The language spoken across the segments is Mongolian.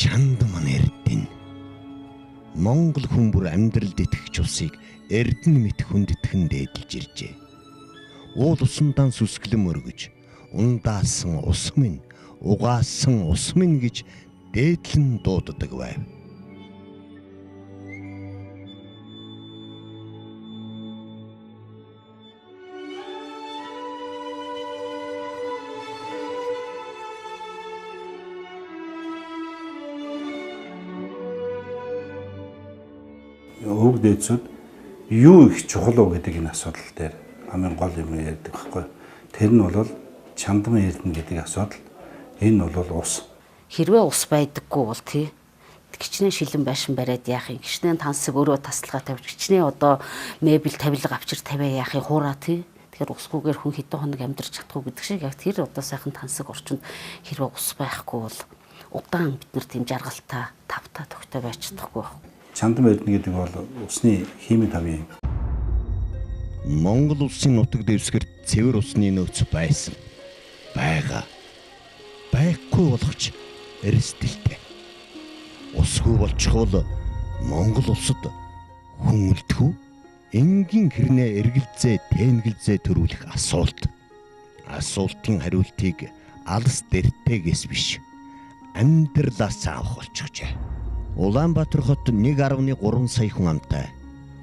Чандман Эрдэнэ. Монгол хүн бүр амьдралд итгэж усыг Эрдэнэ мэт хүндэтгэн дээдлж иржээ. Уул усандаа сүсгэлэн мөргөж, ундаасан ус минь, угаасан ус минь гэж дээдлэн дууддаг байв. Өвөг дээдсүүд юу их чухал уу гэдэг энэ асуудал дээр хамгийн гол юм ярьдаг байхгүй. Тэр нь бол Чандман Эрдэнэ гэдэг асуудал. Энэ бол ус. Хэрвээ ус байдаггүй бол тий гिचнээ шилэн байшин бариад яах юм, гिचнээ тансаг өөрөө таслага тавьж, гिचнээ одоо мебель тавилга авчир тавиа яах юм хуураа тий. Тэгэхээр усгүйгээр хүн хэдэн хоног амьдрч чадахгүй гэдэг шиг яг тэр одоо сайхан тансаг орчинд хэрвээ ус байхгүй бол удаан бид нар тийм жаргалтай тавтай төгтөй байж чадахгүй байна. Чандман Эрдэнэ гэдэг бол усны химийн тавь юм. Монгол улсын нутаг дэвсгэрт цэвэр усны нөөц байсан. Байгаа. Байхгүй болгоч эрсдэлтэй. Усгүй болчихвол Монгол улсад хүн үлдэх үү? Энгийн хэрнээ эргэлзээ, тэнгэлзээ төрүүлэх асуулт. Асуултын хариултыг алс дэртэгээс биш, амьдралаас авах болчихжээ. Улаанбаатар хот 1.3 сая хүн амтай.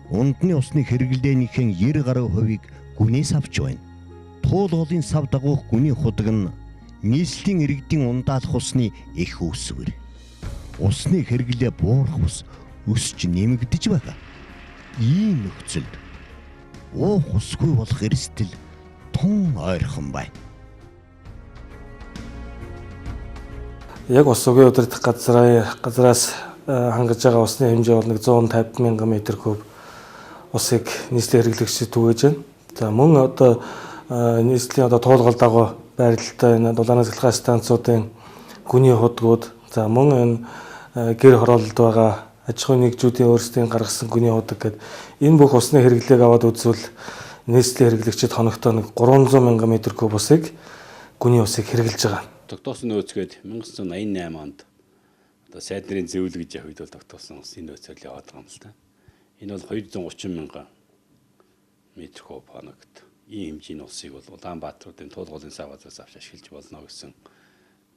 Ундны усны хэрэглээнийхэн 90 гаруй хувийг гүнээс авч байна. Туулгын сав дагуух гүний худаг нь нийслэлийн иргэдийн ундаалах усны их үүсвэр. Усны хэрэглээ буурах ус өсч нэмэгдэж байгаа. Ийм нөхцөлд уух усгүй болох эрсдэл тун ойрхон байна. Яг ус угийн удирдах газраас хангаж байгаа усны хэмжээ бол 150 мянган метр куб усыг нийслэлийн хэрэглэгчид түгээж байна. За мөн одоо нийслэлийн туулгал дагуу байрлалтай энэ дулаан цэглэгээ станцуудын гүний худгууд, за мөн энэ гэр хороололд байгаа аж ахуйн нэгжүүдийн өөрсдийн гаргасан гүний худаг гэдэг энэ бүх усны хэрэглээг аваад үзвэл нийслэлийн хэрэглэгчид хоногтоо 300 мянган метр куб усыг гүний усыг хэрэглэж байгаа. Тогтоосон нөөцгээд 1988 онд одоо сайд нарын зөвлөгж явахд бол тогтоосон усын нөөцөөр л яваад байгаа юм л та. Энэ бол 230 мянган метр куб хоногт ийм хэмжээний усыг бол Улаанбаатарын туулгын савгаас авч ашиглаж болно гэсэн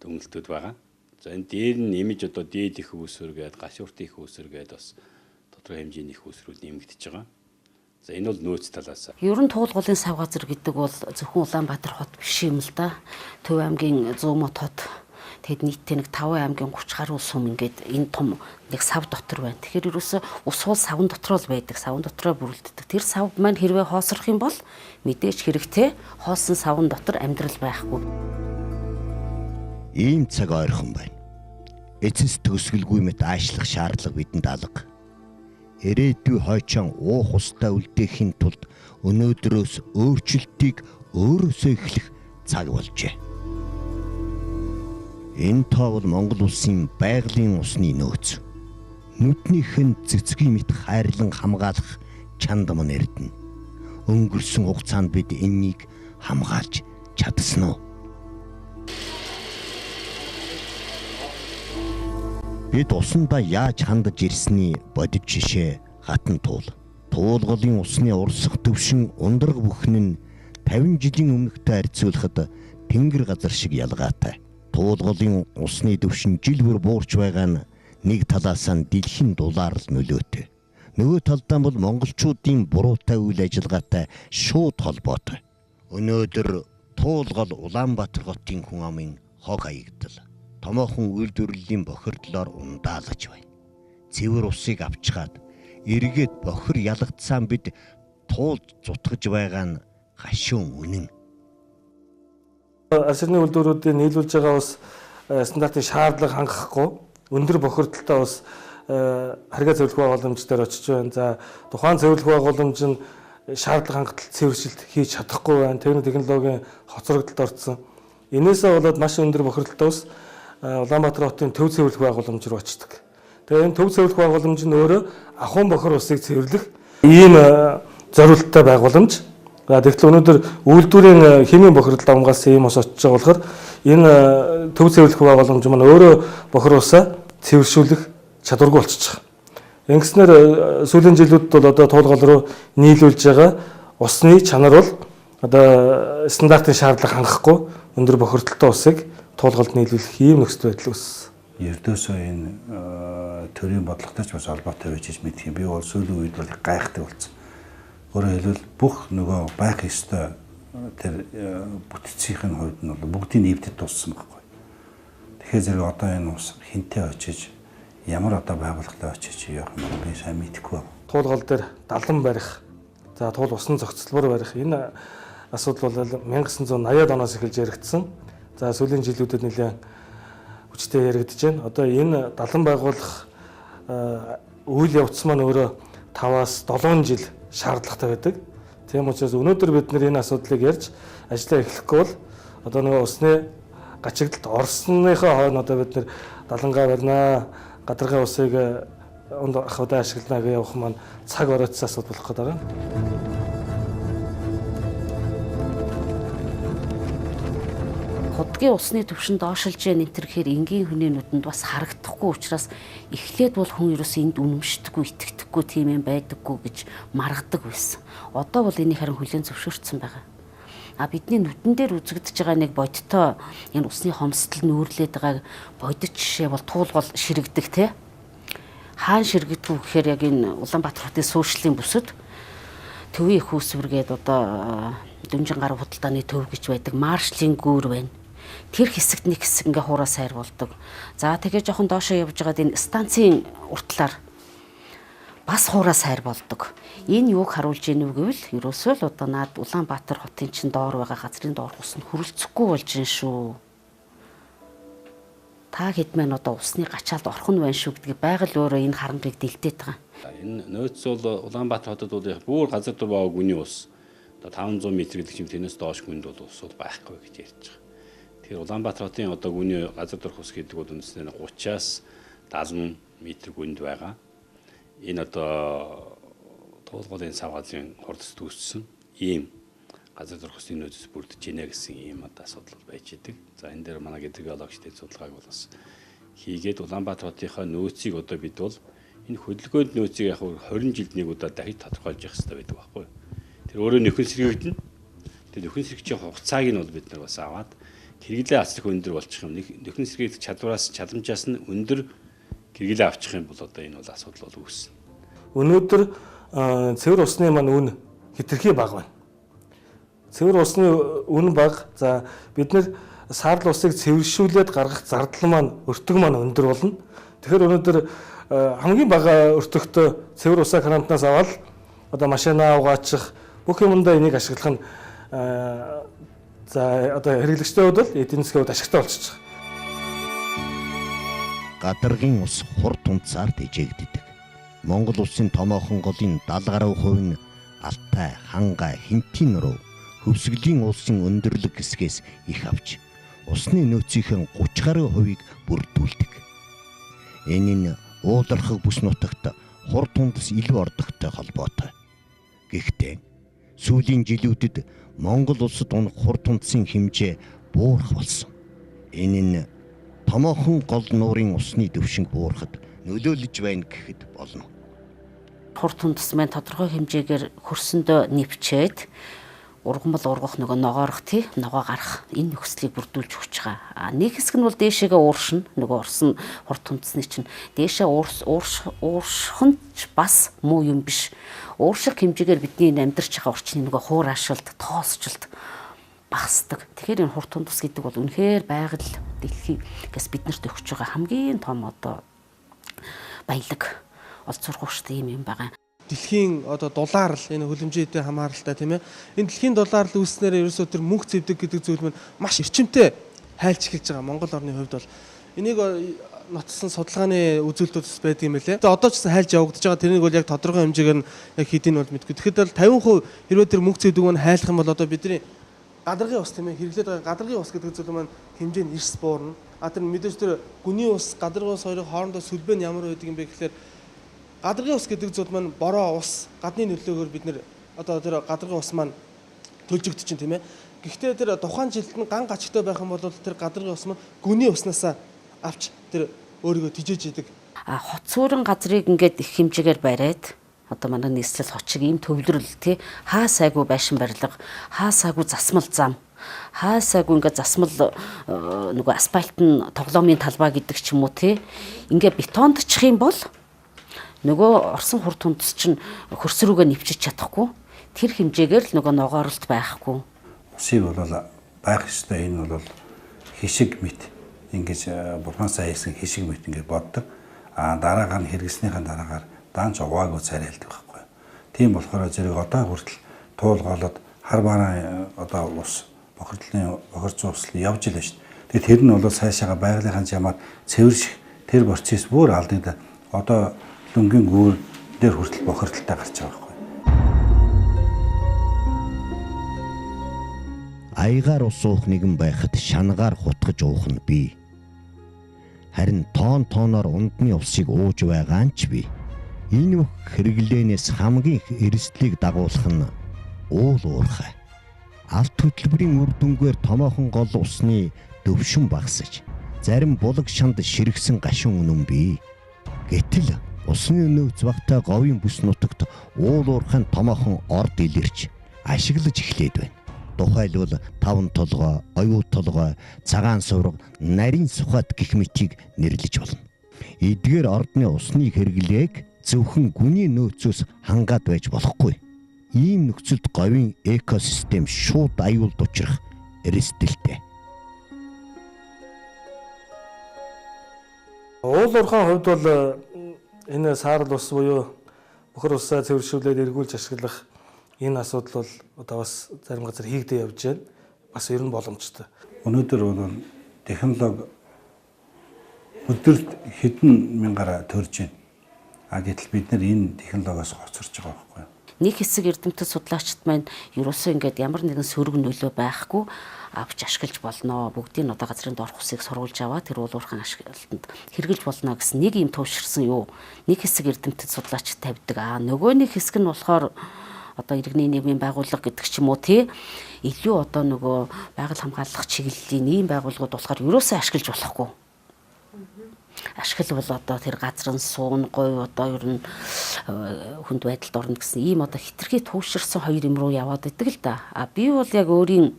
дүгнэлтүүд байгаа. За энэ дээр нь нэмж одоо дээд их үүсвэр гээд гашуурт их үүсвэр гээд бас тодорхой хэмжээний их үүсвэрүүд нэмэгдэж байгаа. За энэ бол нөөц талаас. Ер нь туулгын сав газар гэдэг бол зөвхөн Улаанбаатар хот биш юм л да. Төв аймгийн 100 мот хот, тэгэд нийтдээ 5 аймгийн 30 гаруй сум ингээд энэ том нэг сав дотор байна. Тэгэхээр ерөөсөө ус бол савн дотор л байдаг, савн дотроо бүрэлддэг. Тэр сав маань хэрвээ хоосрох юм бол мэдээж хэрэгтэй хоосон савн дотор амьдрал байхгүй. Ийм цаг ойрхон байна. Эцэс төгсгөлгүй мэт аашлах шаардлага бидэнд алга. Ирээдүй хойчон уух устай үлдээхийн тулд өнөөдрөөс өөрчлөлтийг өөрөөсөө эхлэх цаг болжээ. Энэ тоо бол Монгол улсын байгалийн усны нөөц. Нүднийхэн цэцгийн мэт хайрлан хамгаалах Чандман Эрдэнэ. Өнгөрсөн хугацаанд бид энэнийг хамгаалж чадсан уу? Бид усандаа яаж хандаж ирсний бодит жишээ хатан туул. Туулгалын усны урсах төвшин ундраг бүхэн нь 50 жилийн өмнөхтэй харьцуулахад тэнгэр газар шиг ялгаатай. Туулгалын усны төвшин жил бүр буурч байгаа нь нэг талаас нь дэлхийн дулаар л нөлөөтэй. Нөгөө талдаа бол монголчуудын буруутай үйл ажиллагаатай шууд холбоотой. Өнөөдөр туулгал Улаанбаатар хотын хүн амын хог хаягдал. Томоохон үйлдвэрлэлийн бохирдлоор ундаалж байна. Цэвэр усыг авчгаад эргээд бохир ялгдсан бид туулж зутгаж байгаа нь гашуун үнэн. Арсны үйлдвэрүүдийн нийлүүлж байгаа ус стандартын шаардлага хангахгүй өндөр бохирдолтой ус харьгаа цэвэрлэх байгууламжтайгаар очиж байна. За тухайн цэвэрлэх байгууламж нь шаардлага хангалттай цэвэршилт хийж чадахгүй байна. Тэр технологийн хоцрогдолд орсон. Инээсээ болоод маш өндөр бохирдолтой ус Улаанбаатар хотын төв цэвэрлэх байгууламж руу очдог. Тэгээ энэ төв цэвэрлэх байгууламж нь өөрөө ахуйн бохир усыг цэвэрлэх ийм зорилттой байгууламж. Тэгэхдээ өнөөдөр үйлдвэрийн химийн бохирдол давмгаас ийм ус очиж байгаа болохоор энэ төв цэвэрлэх байгууламж маань өөрөө бохир усаа цэвэршүүлэх чадваргүй болчихж байгаа. Ингэснээр сүүлийн жилүүдэд бол одоо туулгал руу нийлүүлж байгаа усны чанар бол одоо стандартын шаардлага хангахгүй өндөр бохирдолтой усыг туулгалд нийлүүлэх ийм нөхцөл байдал үүссэн. Ердөөсөө энэ төрийн бодлоготой ч бас холбоотой байж мэдэх юм. Би бол сүүлийн үед бол гайхдаг болсон. Өөрөөр хэлбэл бүх нөгөө байх ёстой тэр бүтцийн хувьд нь бол бүгдийг нэвдэд туссан байхгүй. Тэгэхээр зэрэг одоо энэ ус хинтээ очиж ямар одоо байгууллагатай очиж явах юм бэ? Би сайн мэдэхгүй байна. Туулгал дээр далан барих, за туул усан зохицолбор барих энэ асуудал бол 1980-ад оноос эхэлж яригдсан. За сүүлийн жилүүдэд нэлээд хүчтэй яригдж байна. Одоо энэ далан байгуулах үйл явц маань өөрөө 5-аас 7 жил шаардлагатай байдаг. Тийм учраас өнөөдөр бид энэ асуудлыг ярьж ажиллаа эхлэхгүй бол одоо нөгөө усны гачигдалд орсныхоо хойно одоо бид далангаа барина, гадаргын усыг онд ахуйдаа ашиглана гэж явах маань цаг оройтсан асуудал болох гэдэг. Худгийн усны түвшин доошилж байгаа нэтэр гэхээр энгийн хүний нүдэнд бас харагдахгүй учраас эхлээд бол хүн ерөөс энд үнэмшдэггүй, итгэдэггүй тийм юм байдаггүй гэж маргадаг байсан. Одоо бол энийг харин хүлээн зөвшөөрсөн байгаа. Бидний нүдэн дээр үзэгдэж байгаа нэг бодиттой энэ усны хомсдол нүүрлээд байгаа бодит жишээ бол туулгал ширэгдэх те. Хаан ширэгдэх гэхээр яг энэ Улаанбаатар хотын суурьшлийн бүсэд төвийн их үүсвэргээд одоо Дүнжин гар худалдааны төв гэж байдаг маршлийн гүүр байна. Тэр хэсэгт нэг хэсэг ингээ хураа сайр болдог. За тэгээ жоохон доошоо явж байгаад энэ станцын уртлаар бас хураа сайр болдог. Энэ юуг харуулж ийнү гэвэл ерөөсөө л одоо наад Улаанбаатар хотын чин доор байгаа газрын доор ус нь хөрөлцөхгүй болж ин шүү. Та хэдмэн одоо усны гачаалд орох нь байна шүү гэдгийг байгаль өөрөө энэ харангийг дэлдээд байгаа. Энэ нөөц бол Улаанбаатар хотод бол бүр газар дур баа гүний ус 500 м гэдэг чим тэрнээс доош гүнд бол ус бол байхгүй гэж ярьж байгаа. Тэгэхээр Улаанбаатар хотын одоо гүний газар дурх ус гэдэг бол үндсээр 30-аас 70 м гүнд байгаа. Энэ одоо туулгын сав газрын хурдс үүссэн ийм газар дурх усны нөөцөс бүрдэж гинэ гэсэн ийм одоо асуудал байж идэг. За энэ дээр манай гидрологчдын судалгааг бол бас хийгээд Улаанбаатар хотынхаа нөөцийг одоо бид бол энэ хөдөлгөөнд нөөцийг яг 20 жилд нэг удаа дахиж тодорхойлж явах хэрэгтэй байдаг байхгүй юу? Тэр өөрөө нөхөн сэргийгдэн. Тэр нөхөн сэргийгчийн хугацааг нь бол бид нар бас аваад хэрэглээ асрах өндөр болчих юм. Нөхөн сэргийгдэх чадвараас чадамжаас нь өндөр хэрэглээ авчих юм бол одоо энэ бол асуудал бол үүснэ. Өнөөдөр цэвэр усны маань үн хэтэрхий бага байна. Цэвэр усны үн бага. За бид нэр саарл усыг цэвэршүүлээд гаргах зардал маань өртөг маань өндөр болно. Тэгэхээр өнөөдөр хамгийн бага өртөгтэй цэвэр усаа карантинаас аваад одоо машинаа угаачих бүх юмдаа энийг ашиглах нь за одоо хэрэглэгчтэй хувьд л эдийн засгийн хувьд ашигтай болчихж байгаа. Гадаргын ус хурд тунцаар тэжээгддэг. Монгол улсын томоохон голын 70 гаруй хувь нь Алтай, Хангай, Хинтийн руу хөвсгөлийн улсын өндөрлөг хэсгээс их авч усны нөөцийн 30 гаруй хувийг бүрдүүлдэг. Энэ нь уулархаг бүс нутагт хурд тундас илүү ордогтой холбоотой. Гэхдээ сүүлийн жилүүдэд Монгол улсад унах хурд тундсын хэмжээ буурах болсон. Энэ нь томоохон гол нуурын усны түвшинг буурахад нөлөөлж байна гэхэд болно. Хурд тундас маань тодорхой хэмжээгээр хөрсөндөө нэвчээд ургамал ургах нөгөө ногоорох тий ногоо гарах энэ нөхцөлийг бүрдүүлж өгч байгаа. Нэг хэсэг нь бол дээшээгээ ууршина. Нөгөө орсон хурд тундасны чинь дээшээ уурших нь бас муу юм биш. Уурших хэмжээгээр бидний амьдарч байгаа орчны нөгөө хуурашилт, тоосчлт багасдаг. Тэгэхээр энэ хурд тундас гэдэг бол үнэхээр байгаль дэлхийгээс биднэрт өгч байгаа хамгийн том одоо баялаг олз сургуультай юм байгаа. Дэлхийн одоо дулаар л энэ хөлөмжөйтэй хамааралтай тийм ээ. Энэ дэлхийн дулаар л үүснээр ерөөсөө тэр мөнгө зэвдэг гэдэг зүйл маань маш эрчимтэй хайлж эхэлж байгаа Монгол орны хувьд бол энийг ноцсон судалгааны үзүүлэлтүүд байдаг юм лээ. Одоо ч гэсэн хайлж явагдаж байгаа тэрнийг бол яг тодорхой хэмжээгээр нь яг хэдийн бол мэдгүй. Тэгэхээр бол 50% хэрвээ тэр мөнгө зэвдэг маань хайлах юм бол одоо бидний гадаргын ус тийм ээ хэрэглээд байгаа гадаргын ус гэдэг зүйл маань хэмжээ нь эрс буурна. Тэр мэдээж тэр гүний ус, гадаргын ус хоёрын хоорондоо сүлбээ нь ямар байдаг юм бэ гэхээр гадаргын ус гэдэг зүйл маань бороо ус, гадны нөлөөгөөр бид нэр одоо тэр гадаргын ус маань төлжөгдөж чинь тийм ээ. Гэхдээ тэр тухайн жилд нь ган гачигтай байх юм бол тэр гадаргын ус маань гүний уснасаа авч тэр өөрийгөө тижээж идэг. Хот суурин газрыг ингээд их хэмжээгээр бариад одоо манай нийслэл хочиг ийм төвлөрөл тий хаа сайгүй байшин барилга, хаа сайгүй засмал зам, хаа сайгүй ингээд засмал нөгөө асфальтын тоглоомын талбай гэдэг ч юм уу тий ингээд бетондчих юм бол нөгөө орсон хур тундс чинь хөрс рүүгээ нэвчиж чадахгүй тэр хэмжээгээр л нөгөө ногооролт байхгүй. Усыг бол байх ёстой энэ бол хишиг мэт ингэж бурханасаа хийсэн хишиг мэт ингэ боддог. Дараагаар нь хэрэгснийхэн дараагаар даанч уваагүй царайлдаг байхгүй. Тийм болохоор зэрэг одоо хүртэл туулгаалаад хар бараа одоо ус бохирцоо усл явж илаа шүү дээ. Тэгэхээр тэр нь бол цаашаага байгалийнхаа жамаар цэвэрших тэр процесс бүр алдагдаад одоо лүнгийн гүүр дээр хүртэл бохирдолтой гарч байгаа байхгүй. Аягаар ус уух нэгэн байхад шанагаар хутгаж уух нь бий. Харин тооноор ундны усыг ууж байгаа нь ч бий. Энэ бүх хэрэглээнээс хамгийн их эрсдлийг дагуулах нь уул уурхай. Алт хөтөлбөрийн үр дүнгээр томоохон гол усны дөвшин багасж, зарим булаг шанд ширгсэн гашуун үнэн бий. Гэтэл усны нөөц багтай говийн бүс нутагт уул уурхайн томоохон орд илэрч ашиглаж эхлээд байна. Тухайлбал таван толгой, оюу толгой, цагаан сувраг, нарийн сухад гэх мэтийг нэрлэж болно. Эдгээр ордны усны хэрэглээг зөвхөн гүний нөөцөөс хангаад байж болохгүй. Ийм нөхцөлд говийн экосистем шууд аюулд учрах эрсдэлтэй. Уул уурхайн хувьд бол энэ саарл ус буюу бохир усаа цэвэршүүлээд эргүүлж ашиглах энэ асуудал бол одоо бас зарим газар хийгдэж явж байна. Бас ер нь боломжтой. Өнөөдөр бол технологи өдөрт хэдэн мянгаар төрж байна. Гэтэл бид нар энэ технологиос хоцорч байгаа байхгүй юу? Нэг хэсэг эрдэмтэд судлаачид маань ерөөсөө ингээд ямар нэгэн сөрөг нөлөө байхгүй авч ашиглаж болно. Бүгдийг одоо газрын доорх усыг сурвалж аваад тэр уул уурхайн ашиглалтанд хэрэглэж болно гэсэн нэг юм төвширсэн юу. Нэг хэсэг эрдэмтэд судлаачид тавьдаг. Нөгөө нэг хэсэг нь болохоор одоо иргэний нийгмийн байгууллага гэдэг ч юм уу тий илүү одоо нөгөө байгаль хамгаалах чиглэлийн ийм байгууллагууд болохоор ерөөсөө ашиглаж болохгүй. Ашиглал бол одоо тэр газрын суун говь одоо ер нь хүнд байдалд орно гэсэн ийм одоо хитрхи төвширсэн хоёр юм руу яваад идэг л да. Би бол яг өөрийн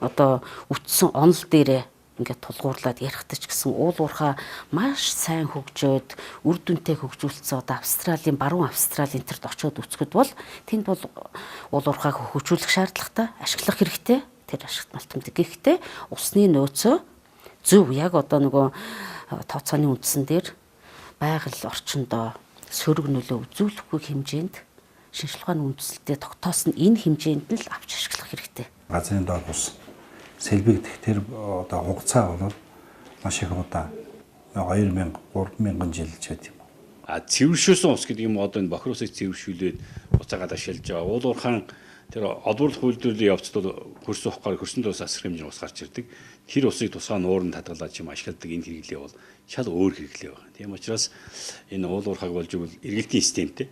одоо үтсэн онол дээрээ ингээд тулгуурлаад ярихтаж гэсэн уул уурхай маш сайн хөгжөөд үр дүнтэй хөгжүүлсэн одоо Австралийн баруун Австралийн тэрд очиод үцгэд бол тэнд бол уул уурхайг хөгжүүлэх шаардлагатай ашиглах хэрэгтэй тэр ашигт малтамд гэхдээ усны нөөцөө зөв яг одоо нөгөө тооцооны үндсэн дээр байгаль орчиндөө сөрөг нөлөө үзүүлэхгүй хэмжээнд шинжилгээ ухааны үндэслэлтэд тогтоосон энэ хэмжээнд л авч ашиглах хэрэгтэй. Газрын доорх ус сэлбэгдэх тэр одоо хугацаа бол маш их удаа 2000 3000 жил ч байт юм. Цэвэршүүлсэн ус гэдэг юм одоо энэ бохир усыг цэвэршүүлээд буцаагаад ашиглаж байгаа. Уул уурхайн тэр олборлох үйлдвэрлэлийн явцад бол хөрс ухгаар хөрсөн дээрс асар хэмжээний ус гарч ирдэг. Тэр усыг тусгай нууранд хадгалаад чим ашигладаг энэ хэрэглээ бол шал өөр хэрэглээ байна. Тийм учраас энэ уул уурхайг болж игэл эргэлтийн системтэй.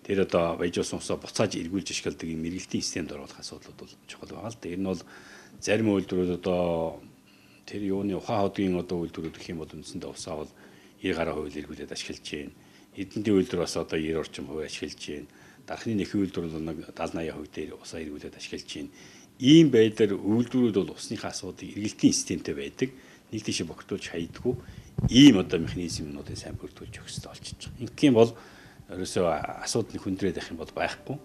Тэр одоо баяжуулсан усаа буцааж эргүүлж ашигладаг юм эргэлтийн системд оруулах асуудлууд бол чухал байгаа л да. Энэ бол зарим үйлдвэрүүд одоо тэр юуны ухаан хотгийн одоо үйлдвэрүүд гэх юм бол үндсэндээ усаа бол 90 гаруй хувь эргүүлээд ашиглаж байна. Эднийн үйлдвэр бас одоо 90 орчим хувь ашиглаж байна. Дархны нэхэн үйлдвэр бол 70-80% дээр усаа эргүүлээд ашиглаж байна. Ийм байдлаар үйлдвэрүүд бол усныхаа асуудыг эргэлтийн системтэй байдаг. Нэг тийшээ бохирдуулж хайдаггүй. Ийм одоо механизмнуудыг сайн бүрдүүлж өгөх хэрэгтэй болчихж байгаа. Ингээм бол ерөөсөө асуудал хүндрээд байх юм бол байхгүй.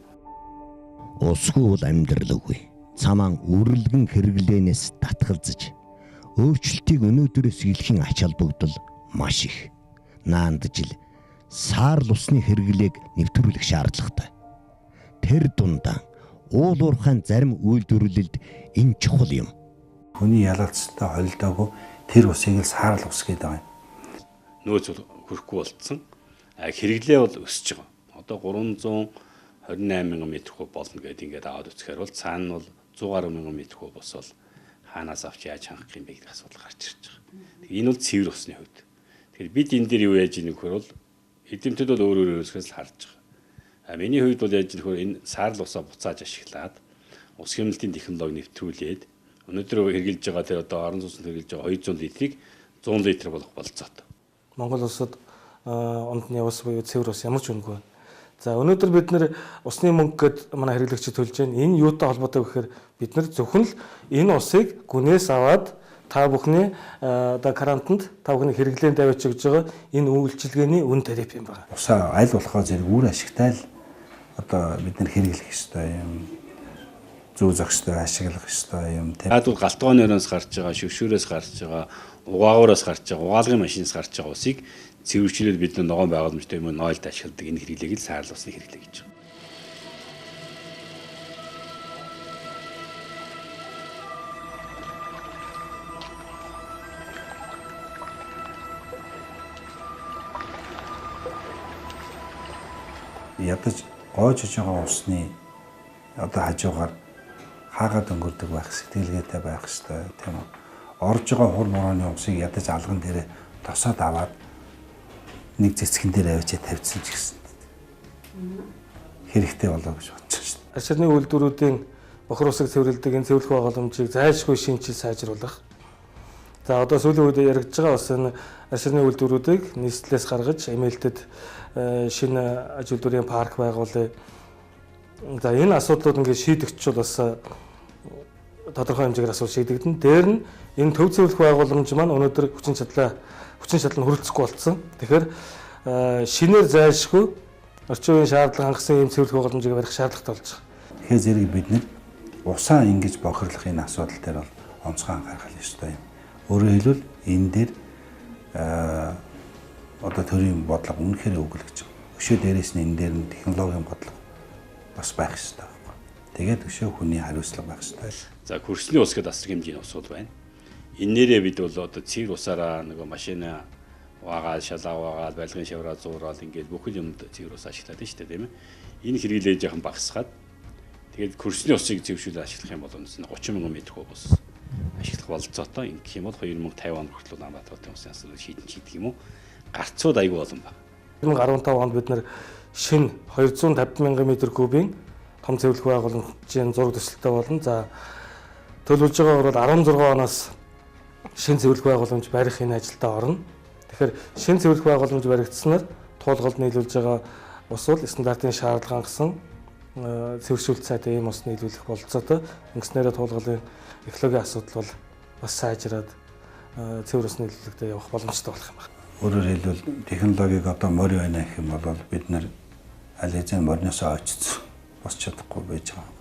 Усгүй бол амьдрал үгүй. Цамаан үрэлгэн хэрэглээнээс татгалзаж өөрчлөлтийг өнөөдрөөс илхэн ач холбогдол маш их. Наанд жил саарл усны хэрэглээг нэвтрүүлэх шаардлагатай. Тэр дундаа уул уурхайн зарим үйлдвэрлэлд энэ чухал юм. Хүний ялалцтай холилдоогүй тэр усыг л саарл ус гэдэг байгаа юм. Нөөц хөрөхгүй болцсон. Хэрэглээ бол өсөж байгаа. Одоо 328 мянган метр куб болно гэдэг ингээд аваад үзэхээр бол цаана нь бол 100 гаруй мянган метр куб босвол хаанаас авч яаж хангах юм бэ гэдэг асуудал гарч ирж байгаа. Энэ бол цэвэр усны хувьд. Тэгэхээр бид энэ дээр юу яаж ийм нөхөр бол эдэмтэд бол өөр өөрөөсгөөс л харж байгаа. Миний хувьд бол яаж нөхөр энэ саарл усаа буцааж ашиглаад ус хэмнэлтийн технологи нэвтрүүлээд өнөөдөр хэрэгжилж байгаа тэр одоо орон сууцнд хэрэгжилж байгаа 200 литрийг 100 литр болгох болцоотой. Монгол улсад ондны ус буюу цэвэр ус ямар ч үнэгүй. За өнөөдөр бид нэр усны мөнгө гэд манай хэрэглэгчид төлж байна. Энэ юутай холбоотой гэхээр бид нар зөвхөн л энэ усыг гүнээс аваад та бүхний одоо карантинд та бүхний хэрэглээнд тавьж өгж байгаа энэ үйлчилгээний үн тариф юм байна. Усаа аль болохоо зэрэг үр ашигтай л одоо бид нар хэрэглэх ёстой юм. Зүү зохистой ашиглах ёстой юм. Яадвал галтгооны өрөөс гарч байгаа, шүгшүүрээс гарч байгаа, угаагуураас гарч байгаа, угаалгын машинаас гарч байгаа усыг цэвэрчлээд бид ногоон байгууламжтай юм нойлд ашигладаг энэ хэрэглээг л сайрал усны хэрэглээ гэж байна. Ядаж гоож байгаа усны одоо хажуугаар хаагаад өнгөрдөг байх, сэтгэлгээтэй байх хэрэгтэй тийм үү. Орж байгаа хур морооны усыг ядаж алган дээрээ тосоод аваад нэг цэцгэн дээр авчиж тавьчихсан ч гэсэн хэрэгтэй болоо гэж бодож байна. Арширны үйлдвэрүүдийн бохир усыг цэвэрлэдэг энэ цэвэрлэх байгууламжийг зайлшгүй шинжил сайжруулах. За одоо сүүлийн үед яригдж байгаа бас энэ арширны үйлдвэрүүдийг нийслэлээс гаргаж эмээлтэд шинэ аж үйлдвэрийн парк байгуулъя. За энэ асуудлууд ингээд шийдэгч бол бас тодорхой хэмжээгээр асуудал шийдэгдэн. Дээр нь энэ төв цэвэрлэх байгууламж маань өнөөдөр хүчин чадал нь хүрэлцэхгүй болсон. Тэгэхээр шинээр зайлшгүй орчин үеийн шаардлага хангасан ийм цэвэрлэх байгууламжийг барих шаардлагатай болж байгаа. Тэгэхээр зэрэг бид нар усаа ингэж бохирлох энэ асуудал дээр бол онцгой анхаарах ёстой юм. Өөрөөр хэлбэл энэ дээр одоо төрийн бодлого үнэхээр өгүүлж байгаа. Өшөө дээрээс нь энэ дээр нь технологийн бодлого бас байх ёстой. Тэгээд өшөө хүний хариуцлага байх ёстой. За хөрсний ус гэдэг асар хэмжээний усуд байна. Энээрээ бид бол одоо цэвэр усаараа нөгөө машина угаагаад, шалаа угаагаад, байлгын шавраа зуураад ингээд бүхэл юмд цэвэр ус ашиглаад байна шүү дээ, тийм ээ. Энэ хэрэглээ жоохон багасгаад тэгээд хөрсний усыг цэвэршүүлээд ашиглах юм бол 30 мянган метр куб ус ашиглах бололцоотой. Ингэх юм бол 2050 он хүртэл Улаанбаатарын усны асуудал шийдэх юм уу? Гарцууд аягүй олон байна. 2015 онд бид нар шинэ 250 мянган метр кубын том цэвэрлэх байгууламжийн зураг төсөлтөй болно. За төлөвлөж байгаагаар бол 16 оноос шинэ цэвэрлэх байгууламж барих энэ ажилдаа орно. Тэгэхээр шинэ цэвэрлэх байгууламж баригдсанаар туулгалд нийлүүлж байгаа ус бол стандартын шаардлага хангасан цэвэршүүлэлт сайтай ийм ус нийлүүлэх бололцоотой. Ингэснээр туулгалын экологийн асуудал бол бас сайжраад цэвэр ус нийлүүлэлтэд явах боломжтой болох юм байна. Өөрөөр хэлбэл технологиг одоо морь байна гэх юм бол бид нар аль хэзээ морьноосоо очиж босч чадахгүй байж байгаа.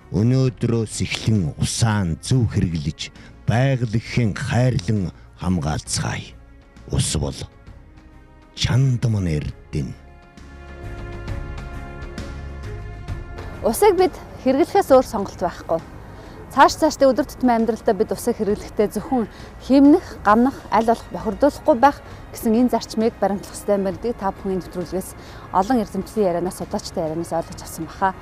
Өнөөдрөөс эхлэн усаан зөв хэрэглэж байгалийн хайрлан хамгаалцгаая. Ус бол чандман эрдэнэ. Усыг бид хэрэглэхээс өөр сонголт байхгүй. Цаашдаа өдөр тутмын амьдралдаа бид усыг хэрэглэхдээ зөвхөн хэмнэх, гамнах, аль болох бохирдуулахгүй байх гэсэн энэ зарчмыг баримтлах хэрэгтэй юм байна гэдгийг та бүхэн нэвтрүүлгээс олон эрдэмтдийн ярианаас судлаачдын ярианаас ойлгож авсан баха.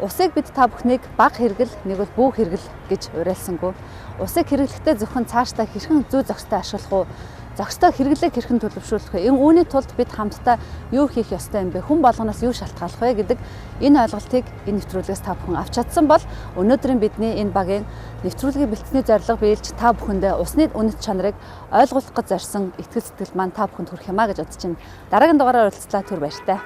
Усыг бид та бүхнийг бага хэрэгэл, нэг бол бүх хэрэгэл гэж уриалсангүй. Усыг хэрэглэхдээ зөвхөн цаашдаа хэрхэн зүй зохистой ашиглах уу? Зохистой хэрэглээг хэрхэн төлөвшүүлэх вэ? Үүний тулд бид хамтдаа юу хийх ёстой юм бэ? Хүн болгоноос юу шалтгааллах вэ гэдэг энэ ойлголтыг энэ нэвтрүүлгээс та бүхэн авч чадсан бол өнөөдрийн бидний энэ багийн нэвтрүүлгийн бэлтгэсний зорилго биелж та бүхэндээ усны үнэт чанарыг ойлгуулах гэж зорьсон итгэл сэтгэл маань та бүхэнд хүрэх юмаа гэж бодож байна. Дараагийн дугаараар уулзлаа түр баяртай.